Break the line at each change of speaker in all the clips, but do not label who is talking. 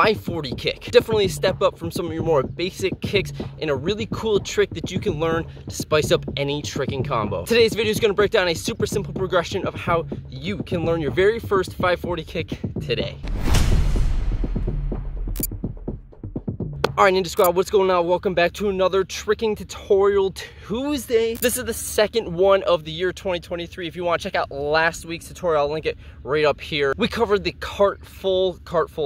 540 kick. Definitely a step up from some of your more basic kicks and a really cool trick that you can learn to spice up any tricking combo. Today's video is going to break down a super simple progression of how you can learn your very first 540 kick today. All right, Ninja Squad, what's going on? Welcome back to another tricking tutorial Tuesday. This is the second one of the year 2023. If you want to check out last week's tutorial, I'll link it right up here. We covered the cart full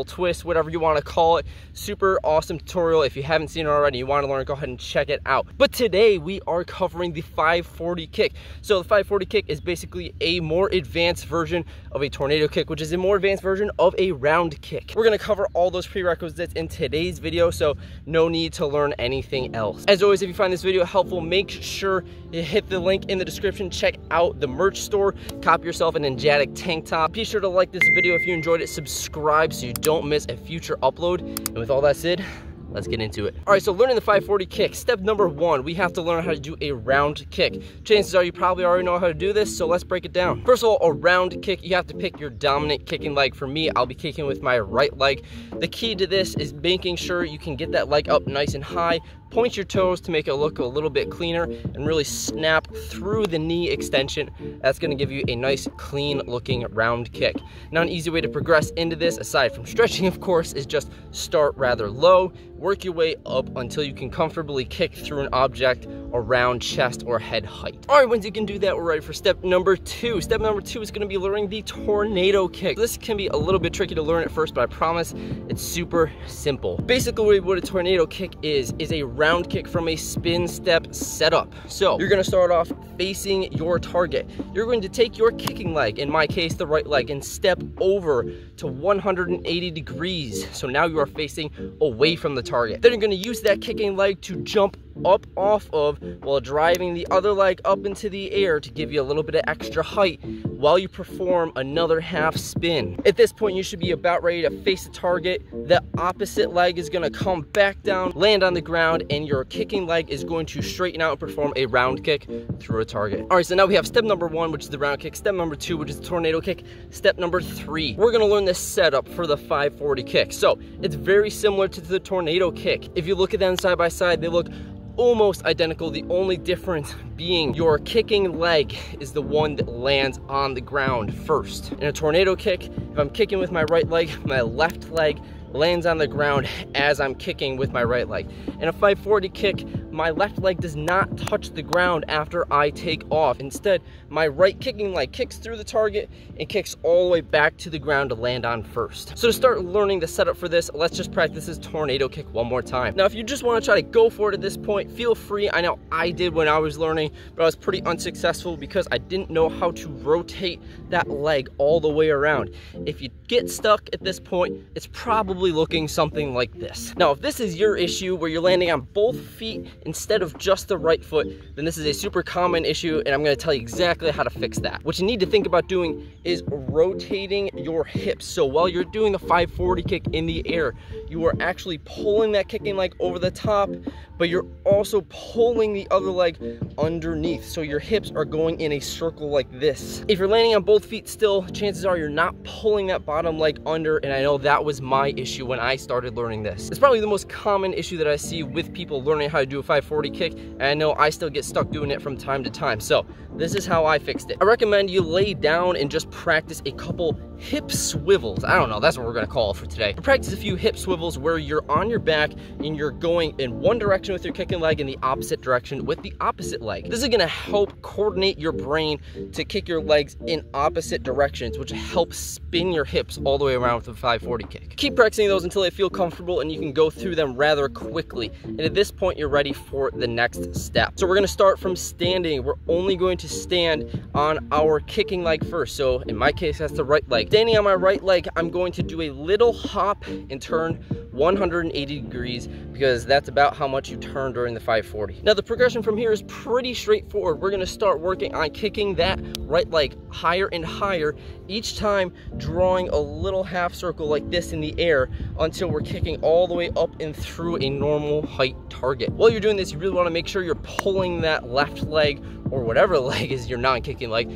twist, whatever you want to call it. Super awesome tutorial. If you haven't seen it already, you want to learn, go ahead and check it out. But today we are covering the 540 kick. So the 540 kick is basically a more advanced version of a tornado kick, which is a more advanced version of a round kick. We're going to cover all those prerequisites in today's video, so no need to learn anything else. As always, if you find this video helpful, make sure you hit the link in the description. Check out the merch store. Copy yourself an Ninjatic tank top. Be sure to like this video if you enjoyed it. Subscribe so you don't miss a future upload. And with all that said, let's get into it. All right, so learning the 540 kick. Step number one, we have to learn how to do a round kick. Chances are you probably already know how to do this, so let's break it down. First of all, a round kick, you have to pick your dominant kicking leg. For me, I'll be kicking with my right leg. The key to this is making sure you can get that leg up nice and high. Point your toes to make it look a little bit cleaner and really snap through the knee extension. That's going to give you a nice clean looking round kick. Now an easy way to progress into this, aside from stretching of course, is just start rather low, work your way up until you can comfortably kick through an object around chest or head height. All right, once you can do that, we're ready for step number two. Step number two is going to be learning the tornado kick. This can be a little bit tricky to learn at first, but I promise it's super simple. Basically what a tornado kick is a round kick from a spin step setup. So you're going to start off facing your target. You're going to take your kicking leg, in my case the right leg, and step over to 180 degrees. So now you are facing away from the target. Then you're going to use that kicking leg to jump up off of while driving the other leg up into the air to give you a little bit of extra height while you perform another half spin. At this point, you should be about ready to face the target. The opposite leg is going to come back down, land on the ground, and your kicking leg is going to straighten out and perform a round kick through a target. All right, so now we have step number one, which is the round kick, step number two, which is the tornado kick, step number three. We're going to learn this setup for the 540 kick. So it's very similar to the tornado kick. If you look at them side by side, they look almost identical. The only difference being your kicking leg is the one that lands on the ground first. In a tornado kick, if I'm kicking with my right leg, my left leg lands on the ground as I'm kicking with my right leg. In a 540 kick, my left leg does not touch the ground after I take off. Instead, my right kicking leg kicks through the target and kicks all the way back to the ground to land on first. So to start learning the setup for this, let's just practice this tornado kick one more time. Now, if you just want to try to go for it at this point, feel free. I know I did when I was learning, but I was pretty unsuccessful because I didn't know how to rotate that leg all the way around. If you get stuck at this point, it's probably looking something like this. Now, if this is your issue where you're landing on both feet instead of just the right foot, then this is a super common issue, and I'm going to tell you exactly how to fix that. What you need to think about doing is rotating your hips. So while you're doing the 540 kick in the air, you are actually pulling that kicking leg over the top, but you're also pulling the other leg underneath. So your hips are going in a circle like this. If you're landing on both feet still, chances are you're not pulling that bottom leg under, and I know that was my issue when I started learning this. It's probably the most common issue that I see with people learning how to do a 540 kick, and I know I still get stuck doing it from time to time. So this is how I fixed it. I recommend you lay down and just practice a couple hip swivels. I don't know, that's what we're gonna call it for today. Practice a few hip swivels where you're on your back and you're going in one direction with your kicking leg and the opposite direction with the opposite leg. This is gonna help coordinate your brain to kick your legs in opposite directions, which helps spin your hips all the way around with the 540 kick. Keep practicing those until they feel comfortable and you can go through them rather quickly. And at this point, you're ready for the next step. So we're gonna start from standing. We're only going to stand on our kicking leg first. So in my case, that's the right leg. Standing on my right leg, I'm going to do a little hop and turn 180 degrees because that's about how much you turn during the 540. Now the progression from here is pretty straightforward. We're gonna start working on kicking that right leg higher and higher, each time drawing a little half circle like this in the air until we're kicking all the way up and through a normal height target. While you're doing this, you really wanna make sure you're pulling that left leg or whatever leg is your non-kicking leg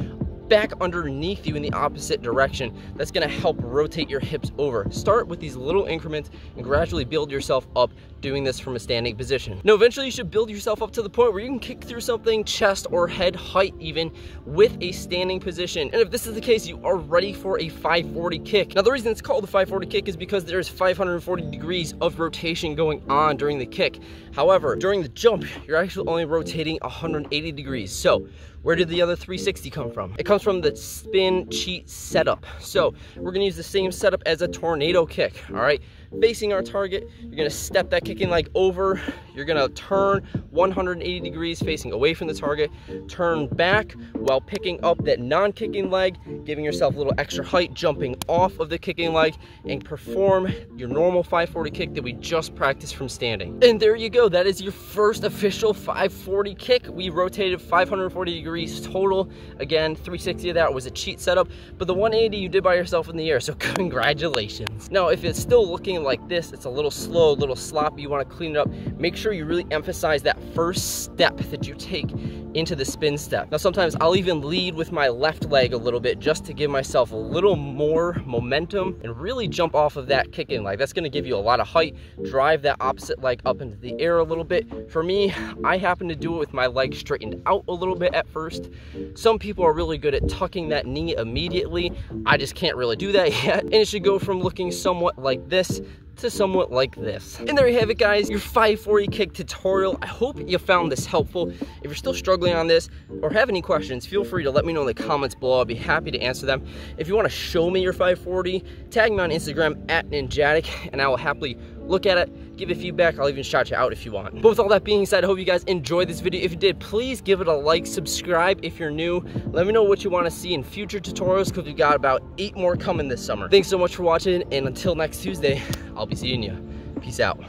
back underneath you in the opposite direction. That's gonna help rotate your hips over. Start with these little increments and gradually build yourself up doing this from a standing position. Now, eventually you should build yourself up to the point where you can kick through something chest or head height even with a standing position. And if this is the case, you are ready for a 540 kick. Now, the reason it's called the 540 kick is because there's 540 degrees of rotation going on during the kick. However, during the jump, you're actually only rotating 180 degrees. So where did the other 360 come from? It comes from the spin cheat setup. So we're gonna use the same setup as a tornado kick, all right? Facing our target, you're gonna step that kicking leg over, you're gonna turn 180 degrees facing away from the target, turn back while picking up that non-kicking leg, giving yourself a little extra height, jumping off of the kicking leg, and perform your normal 540 kick that we just practiced from standing. And there you go, that is your first official 540 kick. We rotated 540 degrees total. Again, 360 of that was a cheat setup, but the 180 you did by yourself in the air, so congratulations. Now, if it's still looking like this, it's a little slow, a little sloppy, you wanna clean it up, make sure you really emphasize that first step that you take into the spin step. Now, sometimes I'll even lead with my left leg a little bit just to give myself a little more momentum and really jump off of that kicking leg. That's gonna give you a lot of height, drive that opposite leg up into the air a little bit. For me, I happen to do it with my leg straightened out a little bit at first. Some people are really good at tucking that knee immediately. I just can't really do that yet. And it should go from looking somewhat like this to somewhat like this. And there you have it, guys, your 540 kick tutorial. I hope you found this helpful. If you're still struggling on this or have any questions, feel free to let me know in the comments below. I'll be happy to answer them. If you want to show me your 540, tag me on Instagram at Ninjatic, and I will happily look at it, give it feedback. I'll even shout you out if you want. But with all that being said, I hope you guys enjoyed this video. If you did, please give it a like, subscribe if you're new. Let me know what you want to see in future tutorials, because we've got about 8 more coming this summer. Thanks so much for watching, and until next Tuesday, I'll be seeing you. Peace out.